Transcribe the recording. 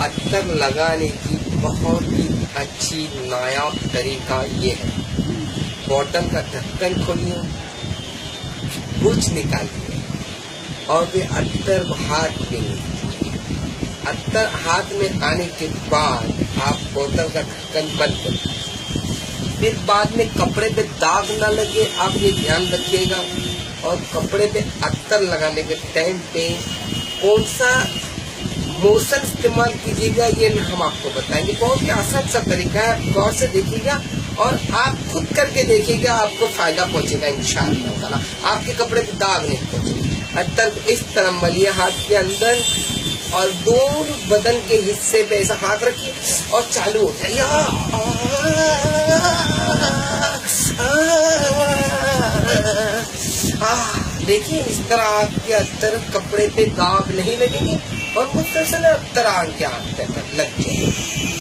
अत्तर लगाने की बहुत ही अच्छी नायाब तरीका ये है। बॉटल का ढक्कन खोलिए, बुच निकालिए और फिर अत्तर हाथ में लीजिए। अत्तर हाथ में आने के बाद आप बोतल का ढक्कन बंद करिए। फिर बाद में कपड़े पे दाग ना लगे, आप ये ध्यान रखिएगा। और कपड़े पे अत्तर लगाने के टाइम पे कौन सा मोशन इस्तेमाल कीजिएगा ये हम आपको बताएंगे। बहुत ही आसान सा तरीका है, आप गौर से देखिएगा और आप खुद करके देखिएगा, आपको फायदा पहुंचेगा इंशाअल्लाह ताला। आपके कपड़े पे दाग नहीं पहुंचेगा। अत्तर इस तरह मलिए हाथ के अंदर और दोनों बदन के हिस्से पे ऐसा हाथ रखिए और चालू हो जाइए। देखिए इस तरह आपके अत्तर कपड़े पे दाग नहीं लगेंगे और मुसलसल अत्तर आके हाथ पे लग जाएगा।